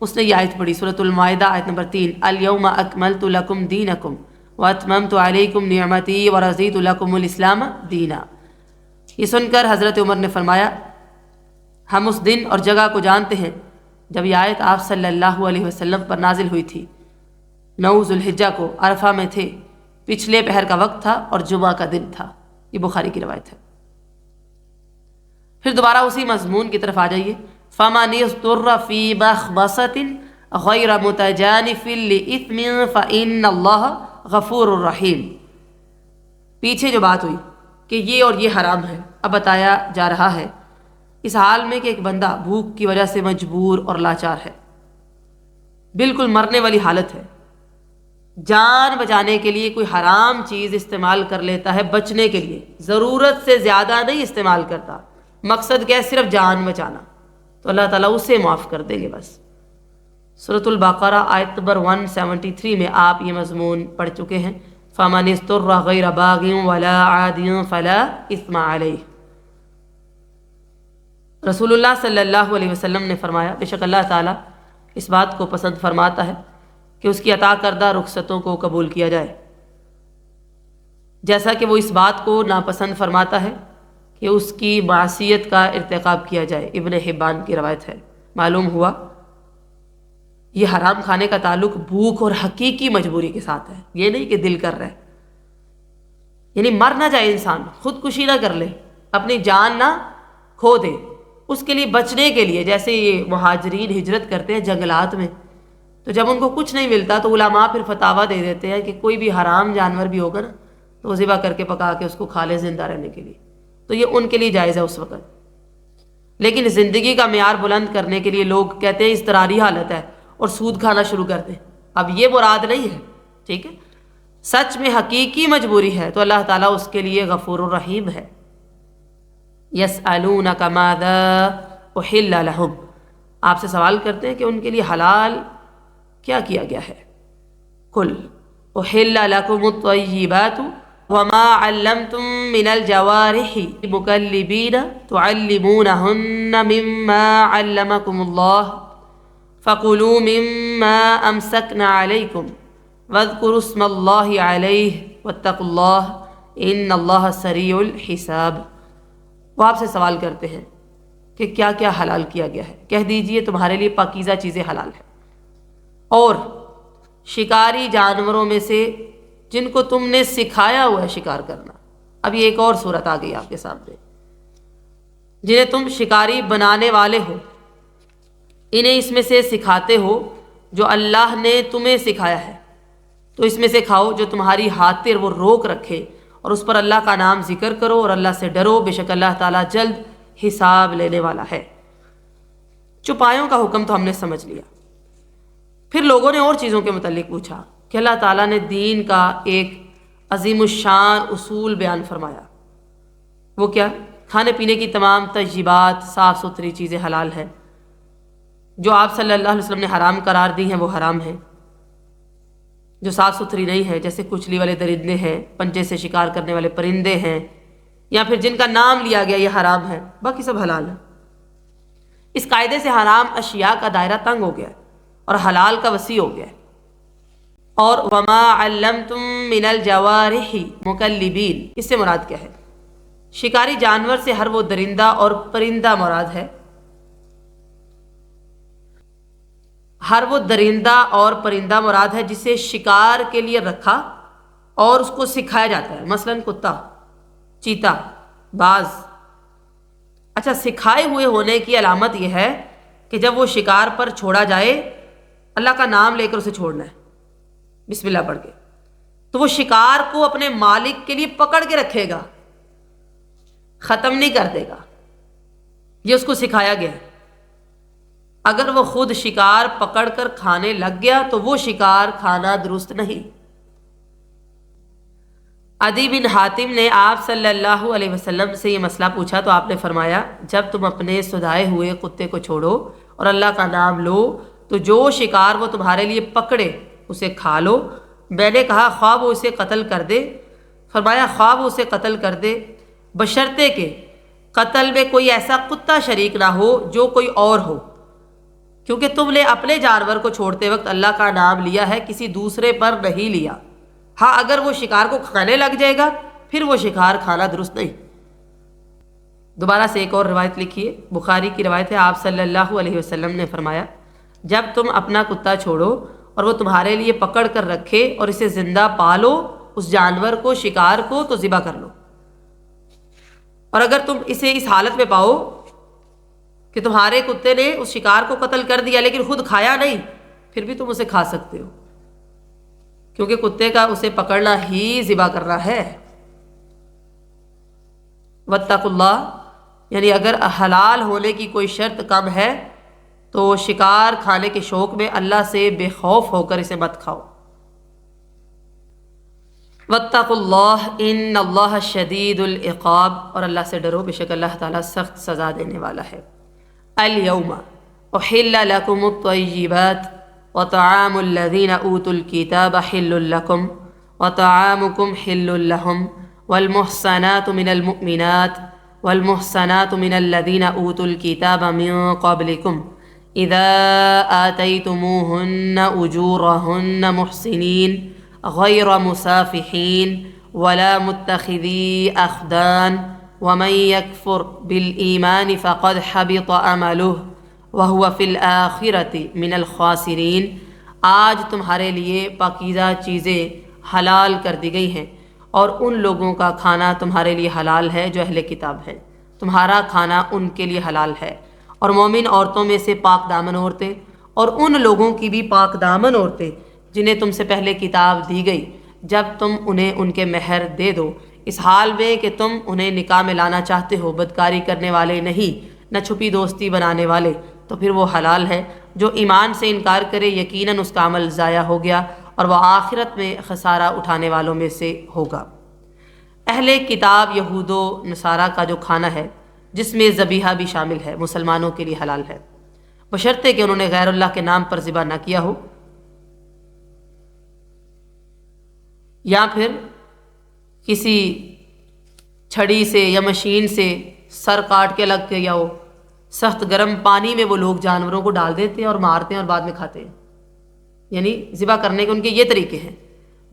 اس نے یہ آیت پڑھی، سورۃ المائدہ آیت نمبر 3، الیوم اکملت لکم دینکم واتممت علیکم نعمتی ورضیت لکم الاسلام دینا۔ یہ سن کر حضرت عمر نے فرمایا، ہم اس دن اور جگہ کو جانتے ہیں جب یہ آیت آپ صلی اللہ علیہ وسلم پر نازل ہوئی تھی۔ 9 ذوالحجہ کو عرفہ میں تھے، پچھلے پہر کا وقت تھا اور جمعہ کا دن تھا۔ یہ بخاری کی روایت ہے۔ پھر دوبارہ اسی مضمون کی طرف آ جائیے، فَمَنِ اضْطُرَّ فِي مَخْمَصَةٍ غَيْرَ مُتَجَانِفٍ لِإِثْمٍ فَإِنَّ اللَّهَ غَفُورٌ رَحِيمٌ۔ پیچھے جو بات ہوئی کہ یہ اور یہ حرام ہے، اب بتایا جا رہا ہے اس حال میں کہ ایک بندہ بھوک کی وجہ سے مجبور اور لاچار ہے، بالکل مرنے والی حالت ہے، جان بچانے کے لیے کوئی حرام چیز استعمال کر لیتا ہے، بچنے کے لیے ضرورت سے زیادہ نہیں استعمال کرتا، مقصد کیا ہے؟ صرف جان بچانا، تو اللہ تعالیٰ اسے معاف کر دیں گے بس۔ سورۃ البقرہ آیت نمبر 173 میں آپ یہ مضمون پڑھ چکے ہیں، فَمَنِ اضْطُرَّ غَيْرَ بَاغٍ وَلَا عَادٍ فَلَا إِثْمَ عَلَيْهِ۔ رسول اللہ صلی اللہ علیہ وسلم نے فرمایا، بے شک اللہ تعالیٰ اس بات کو پسند فرماتا ہے کہ اس کی عطا کردہ رخصتوں کو قبول کیا جائے، جیسا کہ وہ اس بات کو ناپسند فرماتا ہے کہ اس کی معصیت کا ارتکاب کیا جائے۔ ابن حبان کی روایت ہے۔ معلوم ہوا یہ حرام کھانے کا تعلق بھوک اور حقیقی مجبوری کے ساتھ ہے، یہ نہیں کہ دل کر رہا ہے، یعنی مر نہ جائے انسان، خودکشی نہ کر لے، اپنی جان نہ کھو دے، اس کے لیے بچنے کے لیے۔ جیسے یہ مہاجرین ہجرت کرتے ہیں جنگلات میں، تو جب ان کو کچھ نہیں ملتا تو علماء پھر فتاویٰ دے دیتے ہیں کہ کوئی بھی حرام جانور بھی ہوگا نا تو وہ ذبح کر کے پکا کے اس کو کھا لے زندہ رہنے کے لیے، تو یہ ان کے لیے جائز ہے اس وقت۔ لیکن زندگی کا معیار بلند کرنے کے لیے لوگ کہتے ہیں اضطراری حالت ہے اور سود کھانا شروع کر دیں، اب یہ مراد نہیں ہے، ٹھیک ہے؟ سچ میں حقیقی مجبوری ہے تو اللہ تعالیٰ اس کے لیے غفور الرحیم ہے۔ يَسْأَلُونَكَ مَاذَا أُحِلَّ لَهُمْ، آپ سے سوال کرتے ہیں کہ ان کے لیے حلال کیا کیا گیا ہے۔ قُلْ أُحِلَّ لَكُمُ الطَّيِّبَاتُ وَمَا عَلَّمْتُم مِّنَ الْجَوَارِحِ مُكَلِّبِينَ تُعَلِّمُونَهُنَّ مِمَّا عَلَّمَكُمُ اللَّهُ فَكُلُوا مِمَّا أَمْسَكْنَ عَلَيْكُمْ وَاذْكُرُوا اسْمَ اللَّهِ عَلَيْهِ وَاتَّقُوا اللَّهَ إِنَّ اللَّهَ سَرِيعُ الْحِسَابِ۔ وہ آپ سے سوال کرتے ہیں کہ کیا کیا حلال کیا گیا ہے، کہہ دیجئے تمہارے لیے پاکیزہ چیزیں حلال ہیں، اور شکاری جانوروں میں سے جن کو تم نے سکھایا ہوا ہے شکار کرنا۔ اب یہ ایک اور صورت آ گئی آپ کے سامنے، جنہیں تم شکاری بنانے والے ہو، انہیں اس میں سے سکھاتے ہو جو اللہ نے تمہیں سکھایا ہے، تو اس میں سے کھاؤ جو تمہاری خاطر وہ روک رکھے اور اس پر اللہ کا نام ذکر کرو اور اللہ سے ڈرو، بے شک اللہ تعالیٰ جلد حساب لینے والا ہے۔ چوپایوں کا حکم تو ہم نے سمجھ لیا۔ پھر لوگوں نے اور چیزوں کے متعلق پوچھا کہ اللہ تعالیٰ نے دین کا ایک عظیم الشان اصول بیان فرمایا، وہ کیا؟ کھانے پینے کی تمام طیبات، صاف ستھری چیزیں حلال ہیں، جو آپ صلی اللہ علیہ وسلم نے حرام قرار دی ہیں وہ حرام ہیں، جو صاف ستھری نہیں ہے جیسے کچلی والے درندے ہیں، پنجے سے شکار کرنے والے پرندے ہیں، یا پھر جن کا نام لیا گیا یہ حرام ہے، باقی سب حلال ہے۔ اس قاعدے سے حرام اشیاء کا دائرہ تنگ ہو گیا اور حلال کا وسیع ہو گیا۔ اور وما علمتم من الجوارح مکلبین، اس سے مراد کیا ہے؟ شکاری جانور سے ہر وہ درندہ اور پرندہ مراد ہے، ہر وہ درندہ اور پرندہ مراد ہے جسے شکار کے لیے رکھا اور اس کو سکھایا جاتا ہے، مثلا کتا، چیتا، باز۔ اچھا، سکھائے ہوئے ہونے کی علامت یہ ہے کہ جب وہ شکار پر چھوڑا جائے اللہ کا نام لے کر اسے چھوڑنا ہے، بسم اللہ پڑھ کے، تو وہ شکار کو اپنے مالک کے لیے پکڑ کے رکھے گا، ختم نہیں کر دے گا، یہ اس کو سکھایا گیا ہے۔ اگر وہ خود شکار پکڑ کر کھانے لگ گیا تو وہ شکار کھانا درست نہیں۔ عدی بن حاتم نے آپ صلی اللہ علیہ وسلم سے یہ مسئلہ پوچھا تو آپ نے فرمایا، جب تم اپنے سدھائے ہوئے کتے کو چھوڑو اور اللہ کا نام لو تو جو شکار وہ تمہارے لیے پکڑے اسے کھا لو۔ میں نے کہا خواہ وہ اسے قتل کر دے؟ فرمایا خواہ وہ اسے قتل کر دے، بشرطے کہ قتل میں کوئی ایسا کتا شریک نہ ہو جو کوئی اور ہو، کیونکہ تم نے اپنے جانور کو چھوڑتے وقت اللہ کا نام لیا ہے، کسی دوسرے پر نہیں لیا۔ ہاں اگر وہ شکار کو کھانے لگ جائے گا پھر وہ شکار کھانا درست نہیں۔ دوبارہ سے ایک اور روایت لکھیے، بخاری کی روایت ہے، آپ صلی اللہ علیہ وسلم نے فرمایا، جب تم اپنا کتا چھوڑو اور وہ تمہارے لیے پکڑ کر رکھے اور اسے زندہ پالو، اس جانور کو، شکار کو، تو ذبح کر لو، اور اگر تم اسے اس حالت میں پاؤ کہ تمہارے کتے نے اس شکار کو قتل کر دیا لیکن خود کھایا نہیں، پھر بھی تم اسے کھا سکتے ہو، کیونکہ کتے کا اسے پکڑنا ہی ذبح کرنا ہے۔ واتقوا اللہ، یعنی اگر حلال ہونے کی کوئی شرط کم ہے تو شکار کھانے کے شوق میں اللہ سے بے خوف ہو کر اسے مت کھاؤ۔ واتقوا اللہ ان اللہ شدید العقاب، اور اللہ سے ڈرو، بے شک اللہ تعالیٰ سخت سزا دینے والا ہے۔ اليوم احل لكم الطیبات وطعام الذین اوتوا الکتاب حل لكم وطعامكم حل لهم والمحصنات من المؤمنات والمحصنات من الذين اوتوا الكتاب من قبلكم اذا آتيتموهن اجورهن محصنين غير مسافحين ولا متخذي اخدان ومن يكفر بالإيمان فقد حبط عمله وهو في الآخرة من الخاسرين۔ آج تمہارے لیے پاکیزہ چیزیں حلال کر دی گئی ہیں اور ان لوگوں کا کھانا تمہارے لیے حلال ہے جو اہل کتاب ہے، تمہارا کھانا ان کے لیے حلال ہے، اور مومن عورتوں میں سے پاک دامن عورتیں اور ان لوگوں کی بھی پاک دامن عورتیں جنہیں تم سے پہلے کتاب دی گئی، جب تم انہیں ان کے مہر دے دو، اس حال میں کہ تم انہیں نکاح میں لانا چاہتے ہو، بدکاری کرنے والے نہیں، نہ چھپی دوستی بنانے والے، تو پھر وہ حلال ہے۔ جو ایمان سے انکار کرے یقیناً اس کا عمل ضائع ہو گیا اور وہ آخرت میں خسارہ اٹھانے والوں میں سے ہوگا۔ اہل کتاب یہود و نصارہ کا جو کھانا ہے جس میں ذبیحہ بھی شامل ہے مسلمانوں کے لیے حلال ہے، بشرطے کہ انہوں نے غیر اللہ کے نام پر ذبح نہ کیا ہو، یا پھر کسی چھڑی سے یا مشین سے سر کاٹ کے لگ کے، یا ہو سخت گرم پانی میں وہ لوگ جانوروں کو ڈال دیتے ہیں اور مارتے ہیں اور بعد میں کھاتے ہیں، یعنی ذبح کرنے کے ان کے یہ طریقے ہیں۔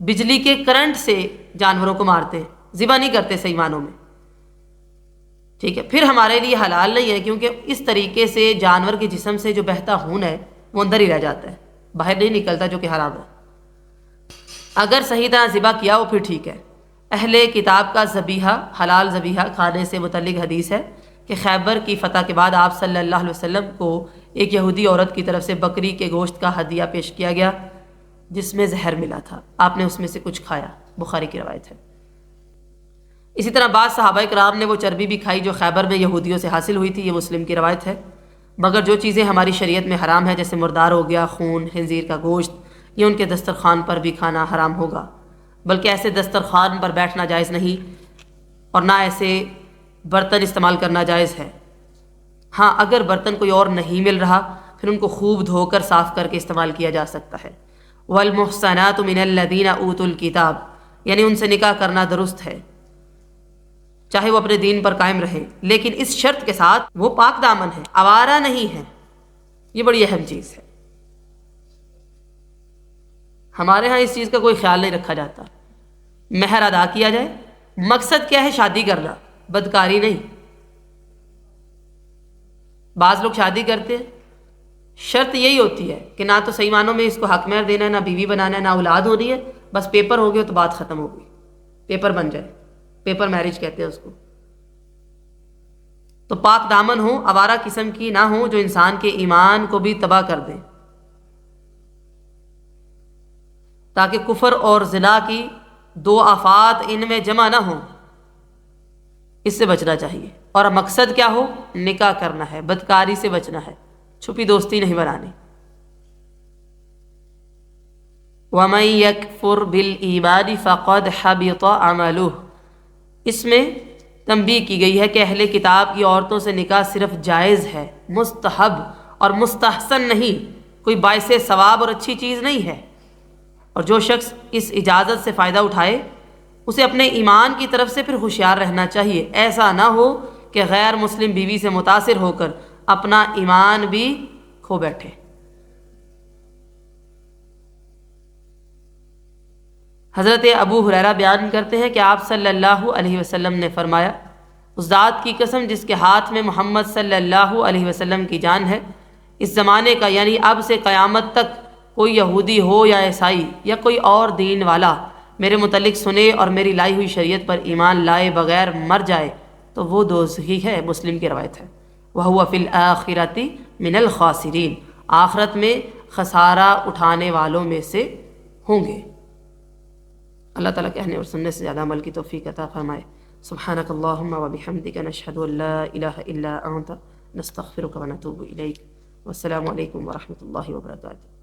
بجلی کے کرنٹ سے جانوروں کو مارتے ہیں، ذبح نہیں کرتے صحیح معنوں میں، ٹھیک ہے، پھر ہمارے لیے حلال نہیں ہے، کیونکہ اس طریقے سے جانور کے جسم سے جو بہتا خون ہے وہ اندر ہی رہ جاتا ہے، باہر نہیں نکلتا، جو کہ حرام ہے۔ اگر صحیح طرح ذبح کیا ہو پھر ٹھیک ہے۔ اہل کتاب کا ذبیحہ، حلال ذبیحہ کھانے سے متعلق حدیث ہے کہ خیبر کی فتح کے بعد آپ صلی اللہ علیہ وسلم کو ایک یہودی عورت کی طرف سے بکری کے گوشت کا ہدیہ پیش کیا گیا جس میں زہر ملا تھا، آپ نے اس میں سے کچھ کھایا، بخاری کی روایت ہے۔ اسی طرح بعض صحابہ کرام نے وہ چربی بھی کھائی جو خیبر میں یہودیوں سے حاصل ہوئی تھی، یہ مسلم کی روایت ہے۔ مگر جو چیزیں ہماری شریعت میں حرام ہیں جیسے مردار ہو گیا، خون، خنزیر کا گوشت، یہ ان کے دسترخوان پر بھی کھانا حرام ہوگا، بلکہ ایسے دسترخوان پر بیٹھنا جائز نہیں اور نہ ایسے برتن استعمال کرنا جائز ہے۔ ہاں اگر برتن کوئی اور نہیں مل رہا پھر ان کو خوب دھو کر صاف کر کے استعمال کیا جا سکتا ہے۔ والمحصنات من الذین اوتوا الکتاب، یعنی ان سے نکاح کرنا درست ہے چاہے وہ اپنے دین پر قائم رہے، لیکن اس شرط کے ساتھ وہ پاک دامن ہے، آوارہ نہیں ہے۔ یہ بڑی اہم چیز ہے، ہمارے ہاں اس چیز کا کوئی خیال نہیں رکھا جاتا۔ مہر ادا کیا جائے، مقصد کیا ہے؟ شادی کرنا، بدکاری نہیں۔ بعض لوگ شادی کرتے ہیں، شرط یہی ہوتی ہے کہ نہ تو صحیح معنوں میں اس کو حق مہر دینا ہے، نہ بیوی بنانا ہے، نہ اولاد ہونی ہے، بس پیپر ہو گئے تو بات ختم ہو گئی، پیپر بن جائے، پیپر میرج کہتے ہیں اس کو۔ تو پاک دامن ہو، آوارہ قسم کی نہ ہو جو انسان کے ایمان کو بھی تباہ کر دے، تاکہ کفر اور زنا کی دو آفات ان میں جمع نہ ہوں، اس سے بچنا چاہیے۔ اور مقصد کیا ہو؟ نکاح کرنا ہے، بدکاری سے بچنا ہے، چھپی دوستی نہیں بنانی۔ وَمَن يَكْفُرْ بِالْإِيمَانِ فَقَدْ حَبِطَ عَمَلُهُ، اس میں تنبیہ کی گئی ہے کہ اہل کتاب کی عورتوں سے نکاح صرف جائز ہے، مستحب اور مستحسن نہیں، کوئی باعث ثواب اور اچھی چیز نہیں ہے۔ اور جو شخص اس اجازت سے فائدہ اٹھائے اسے اپنے ایمان کی طرف سے پھر ہوشیار رہنا چاہیے، ایسا نہ ہو کہ غیر مسلم بیوی سے متاثر ہو کر اپنا ایمان بھی کھو بیٹھے۔ حضرت ابو ہریرہ بیان کرتے ہیں کہ آپ صلی اللہ علیہ وسلم نے فرمایا، اس ذات کی قسم جس کے ہاتھ میں محمد صلی اللہ علیہ وسلم کی جان ہے، اس زمانے کا یعنی اب سے قیامت تک کوئی یہودی ہو یا عیسائی یا کوئی اور دین والا میرے متعلق سنے اور میری لائی ہوئی شریعت پر ایمان لائے بغیر مر جائے تو وہ دوزخی ہے، مسلم کی روایت ہے۔ وَهُوَ فِي الْآخِرَةِ مِنَ الْخَاسِرِينَ، آخرت میں خسارہ اٹھانے والوں میں سے ہوں گے۔ اللہ تعالیٰ کہنے اور سننے سے زیادہ عمل کی توفیق عطا فرمائے۔ سبحانک اللہم و بحمدک، نشہد ان لا الہ الا انت، نستغفرک و نتوب الیک۔ والسلام علیکم ورحمۃ اللہ وبرکاتہ۔